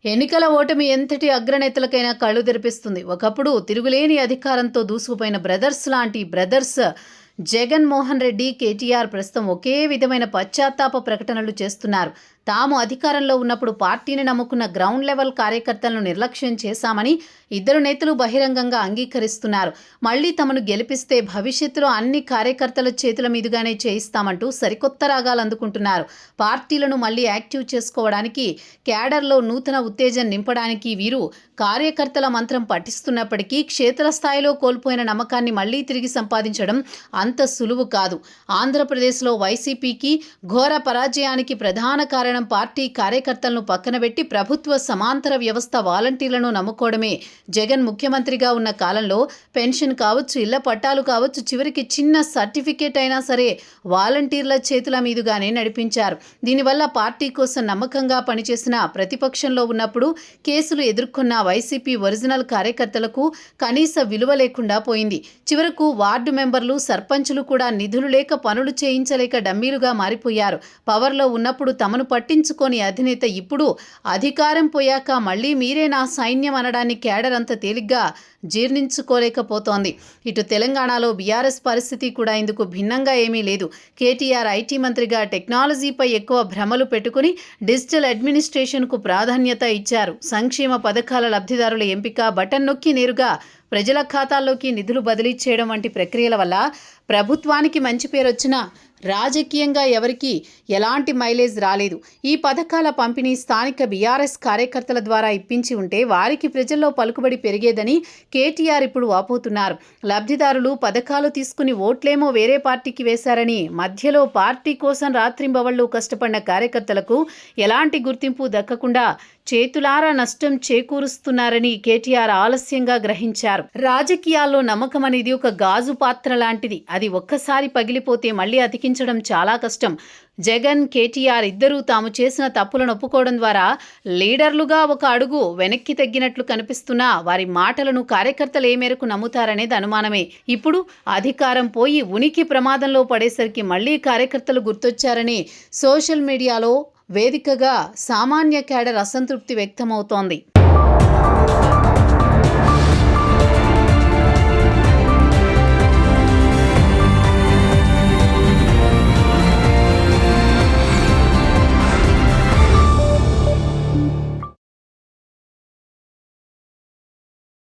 ఎన్నికల ఓటమి ఎంతటి అగ్రనేతలకైనా కళ్ళు తెరిపిస్తుంది. ఒకప్పుడు తిరుగులేని అధికారంతో దూసుకుపోయిన బ్రదర్స్ లాంటి బ్రదర్స్ జగన్మోహన్ రెడ్డి, కేటీఆర్ ప్రస్తుతం ఒకే విధమైన పశ్చాత్తాప ప్రకటనలు చేస్తున్నారు. తాము అధికారంలో ఉన్నప్పుడు పార్టీని నమ్ముకున్న గ్రౌండ్ లెవెల్ కార్యకర్తలను నిర్లక్ష్యం చేశామని ఇద్దరు నేతలు బహిరంగంగా అంగీకరిస్తున్నారు. మళ్లీ తమను గెలిపిస్తే భవిష్యత్తులో అన్ని కార్యకర్తల చేతుల మీదుగానే చేయిస్తామంటూ సరికొత్త రాగాలు అందుకుంటున్నారు. పార్టీలను మళ్లీ యాక్టివ్ చేసుకోవడానికి, క్యాడర్లో నూతన ఉత్తేజం నింపడానికి వీరు కార్యకర్తల మంత్రం పఠిస్తున్నప్పటికీ క్షేత్రస్థాయిలో కోల్పోయిన నమ్మకాన్ని మళ్లీ తిరిగి సంపాదించడం అంత సులువు కాదు. ఆంధ్రప్రదేశ్లో వైసీపీకి ఘోర పరాజయానికి ప్రధాన కారణం పార్టీ కార్యకర్తలను పక్కనబెట్టి ప్రభుత్వ సమాంతర వ్యవస్థ వాలంటీర్లను నమ్ముకోవడమే. జగన్ ముఖ్యమంత్రిగా ఉన్న కాలంలో పెన్షన్ కావచ్చు, ఇళ్ల పట్టాలు కావచ్చు, చివరికి చిన్న సర్టిఫికేట్ అయినా సరే వాలంటీర్ల చేతుల మీదుగానే నడిపించారు. దీనివల్ల పార్టీ కోసం నమ్మకంగా పనిచేసిన, ప్రతిపక్షంలో ఉన్నప్పుడు కేసులు ఎదుర్కొన్న వైసీపీ ఒరిజినల్ కార్యకర్తలకు కనీస విలువ లేకుండా పోయింది. చివరకు వార్డు మెంబర్లు, సర్పంచులు కూడా నిధులు లేక పనులు చేయించలేక డమ్మీలుగా మారిపోయారు. పవర్లో ఉన్నప్పుడు తమను పట్టించుకోని అధినేత ఇప్పుడు అధికారం పోయాక మళ్లీ మీరే నా సైన్యం అనడాన్ని కేడర్ అంత తేలిగ్గా జీర్ణించుకోలేకపోతోంది. ఇటు తెలంగాణలో బీఆర్ఎస్ పరిస్థితి కూడా ఇందుకు భిన్నంగా ఏమీ లేదు. కేటీఆర్ ఐటీ మంత్రిగా టెక్నాలజీపై ఎక్కువ భ్రమలు పెట్టుకుని డిజిటల్ అడ్మినిస్ట్రేషన్కు ప్రాధాన్యత ఇచ్చారు. సంక్షేమ పథకాల లబ్ధిదారుల ఎంపిక, బటన్ నొక్కి నేరుగా ప్రజల ఖాతాల్లోకి నిధులు బదిలీ చేయడం వంటి ప్రక్రియల వల్ల ప్రభుత్వానికి మంచి పేరు వచ్చినా రాజకీయంగా ఎవరికీ ఎలాంటి మైలేజ్ రాలేదు. ఈ పథకాల పంపిణీ స్థానిక బీఆర్ఎస్ కార్యకర్తల ద్వారా ఇప్పించి ఉంటే వారికి ప్రజల్లో పలుకుబడి పెరిగేదని కేటీఆర్ ఇప్పుడు వాపోతున్నారు. లబ్ధిదారులు పథకాలు తీసుకుని ఓట్లేమో వేరే పార్టీకి వేశారని, మధ్యలో పార్టీ కోసం రాత్రింబవళ్లు కష్టపడిన కార్యకర్తలకు ఎలాంటి గుర్తింపు దక్కకుండా చేతులారా నష్టం చేకూరుస్తున్నారని కేటీఆర్ ఆలస్యంగా గ్రహించారు. రాజకీయాల్లో నమ్మకం అనేది ఒక గాజు పాత్ర లాంటిది. అది ఒక్కసారి పగిలిపోతే మళ్లీ అతికించడం చాలా కష్టం. జగన్, కేటీఆర్ ఇద్దరూ తాము చేసిన తప్పులను ఒప్పుకోవడం ద్వారా లీడర్లుగా ఒక అడుగు వెనక్కి తగ్గినట్లు కనిపిస్తున్నా వారి మాటలను కార్యకర్తలు ఏ మేరకు నమ్ముతారనేది అనుమానమే. ఇప్పుడు అధికారం పోయి ఉనికి ప్రమాదంలో పడేసరికి మళ్లీ కార్యకర్తలు గుర్తొచ్చారని సోషల్ మీడియాలో వేదికగా సామాన్య క్యాడర్ అసంతృప్తి వ్యక్తమవుతోంది.